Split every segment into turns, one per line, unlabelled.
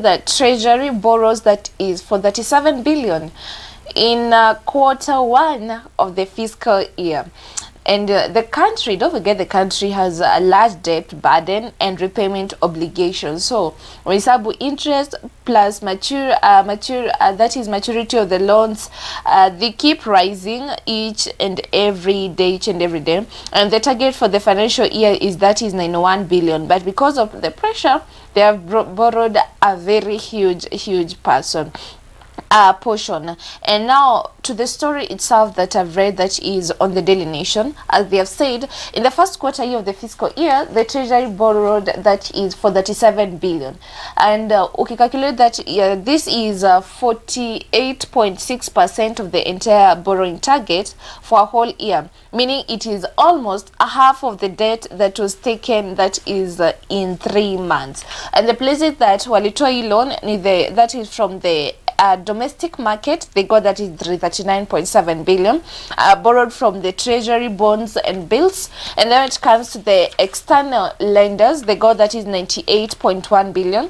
that Treasury borrows that is for 37 billion in Q1 of the fiscal year. And the country, don't forget, the country has a large debt burden and repayment obligations. So reasonable interest plus that is maturity of the loans, they keep rising each and every day. And the target for the financial year is 91 billion. But because of the pressure, they have borrowed a very huge portion. And now to the story itself that I've read, that is on the Daily Nation. As they have said, in the first quarter year of the fiscal year, the Treasury borrowed that is for 37 billion. And calculate that this is 48.6% of the entire borrowing target for a whole year, meaning it is almost a half of the debt that was taken, that is in 3 months. And the places that walitoa loan, that is from the domestic market, they got that is 39.7 billion, borrowed from the Treasury bonds and bills. And then when it comes to the external lenders, they got that is 98.1 billion.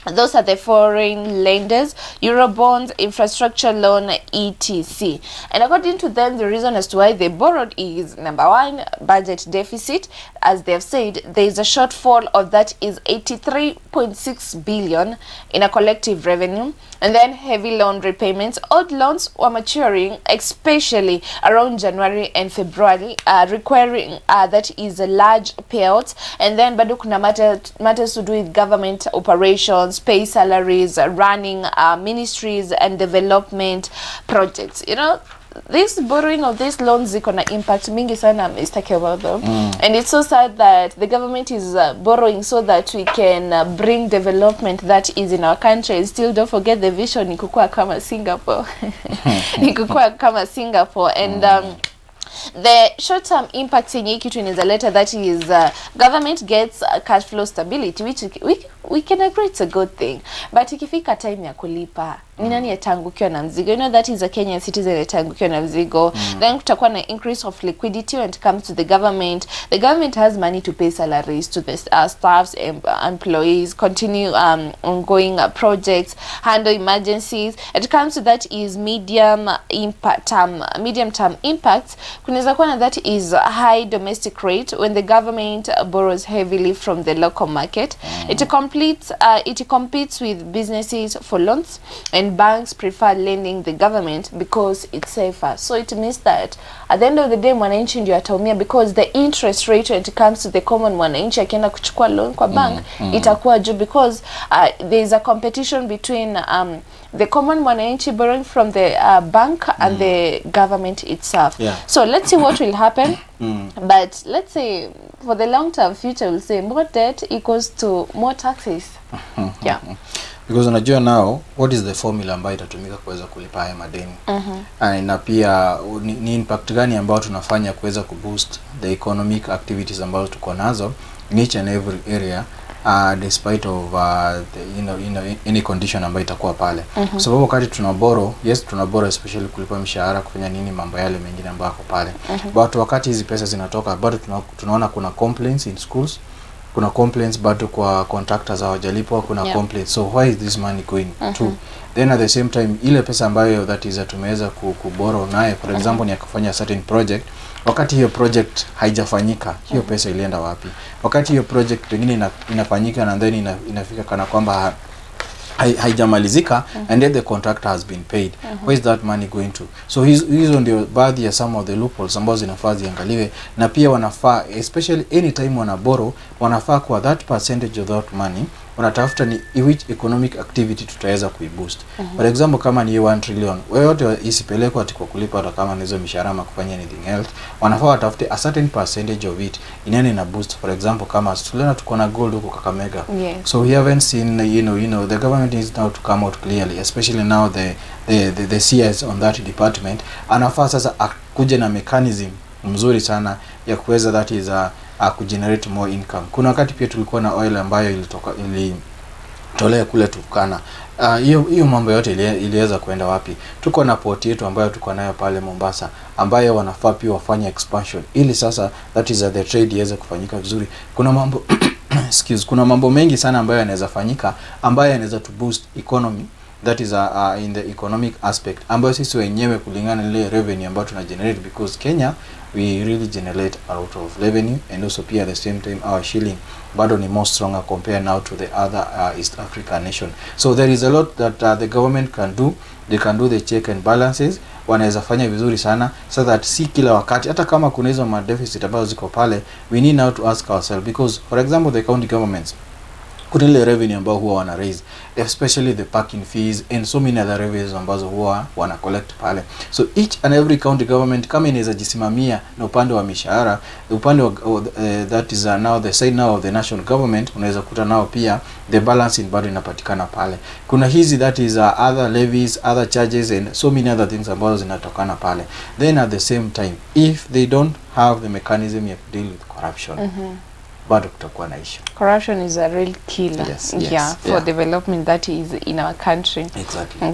Those are the foreign lenders, Eurobonds, infrastructure loan, etc. And according to them, the reason as to why they borrowed is, number one, budget deficit. As they have said, there is a shortfall of that is 83.6 billion in a collective revenue. And then heavy loan repayments. Old loans were maturing, especially around January and February, requiring that is a large payout. And then bado kuna matters to do with government operations, pay salaries, running ministries and development projects. You know, this borrowing of these loans is gonna impact mingi sana, Mr. Kewabo. And it's so sad that the government is borrowing so that we can bring development that is in our country. And still, don't forget the vision ni kukua kama Singapore. Ni kukua kama Singapore. And the short-term impact in kitu inaweza leta, that is government gets cash flow stability, which we can agree it's a good thing. But ikifika time ya kulipa, ni nani atangukiwa na mzigo? You know, that is a Kenyan citizen atangukiwa na mzigo. Then kutakuwa na increase of liquidity when it comes to the government. The government has money to pay salaries to the staffs and employees, continue ongoing projects, handle emergencies. It comes to that is medium-term impacts. Kunaweza kuwa na that is high domestic rate when the government borrows heavily from the local market. It competes with businesses for loans, and banks prefer lending the government because it's safer. So it means that at the end of the day, mwananchi ndio ataumia, because the interest rate when it comes to the common mwananchi akienda kuchukua loan kwa bank itakuwa juu, because there is a competition between the common mwananchi borrowing from the bank and the government itself. So let's see what will happen. But let's say for the long-term future, we'll say more debt equals to more taxes.
Because unajua now, what is the formula ambayo itatumika kuweza kulipa haya madeni? Na pia ni impact gani ambayo tunafanya kuweza kuboost the economic activities ambazo tuko nazo in each and every area, despite of any condition ambayo itakuwa pale. Sababu wakati tunaborrow, yes tunaborrow especially kulipa mshahara, kufanya nini mambo yale mengine ambayo yako pale. But wakati hizi pesa zinatoka, bado tunaona kuna complaints in schools, kuna complaints bado kwa contractors hawajalipwa, kuna complaints. So why is this money going to? Then at the same time, ile pesa ambayo that is tumeweza kuborrow naye, for example ni akufanya certain project, wakati hiyo project haijafanyika, hiyo pesa ilienda wapi? Wakati hiyo project pengine inafanyika na then inafika kana kwamba haijamalizika, and then the contractor has been paid, where is that money going to? So hizo ndio baadhi ya some of the loopholes ambazo zinafaa ziangaliwe, na pia wanafaa especially anytime wana borrow, wanafaa kwa that percentage of that money wanatafuta ni which economic activity tutaweza kuiboost. For example, kama ni 1 trillion, yote isipelekwa ati kwa kulipa hata kama nizo mishahara ama kufanya anything else, wanafaa watafute a certain percentage of it inene na boost. For example, kama tuliona tuko na gold huko Kakamega, so we haven't seen you know the government is now to come out clearly, especially now the CS on that department anafaa sasa akuje na mechanism mzuri sana ya kuweza that is kugenerate more income. Kuna wakati pia tulikuwa na oil ambayo ilitolea kule Turkana. Hiyo mambo yote iliweza kuenda wapi? Tuko na port yetu ambayo tuko nayo pale Mombasa, ambayo wanafaa pia wafanye expansion ili sasa that is the trade iweze kufanyika vizuri. Kuna mambo excuse, kuna mambo mengi sana ambayo yanaweza fanyika ambayo yanaweza to boost economy, that is in the economic aspect, ambayo sisi wenyewe kulingana ile revenue ambayo tuna generate, because Kenya we really generate a lot of revenue, and also pia at the same time our shilling bado ni more stronger compared now to the other East African nation. So there is a lot that the government can do. They can do the check and balances, wanaweza fanya vizuri sana, so that si kila wakati hata kama kuna hizo deficit ambazo ziko pale, we need now to ask ourselves, because for example the county governments kuna ile revenue ambao huwa wana raise, especially the parking fees and so many other revenues ambazo huwa wana collect pale. So each and every county government kama inaweza jisimamia na upande wa mishahara, upande wa that is now the side now of the national government, unaweza kuta nao pia the balancing bado inapatikana pale. Kuna hizi that is other levies, other charges and so many other things ambazo zinatokana pale. Then at the same time, if they don't have the mechanism to deal with corruption, bado kutakuwa na issue.
Corruption is a real killer.
Yes,
yeah, for development that is in our country.
Exactly.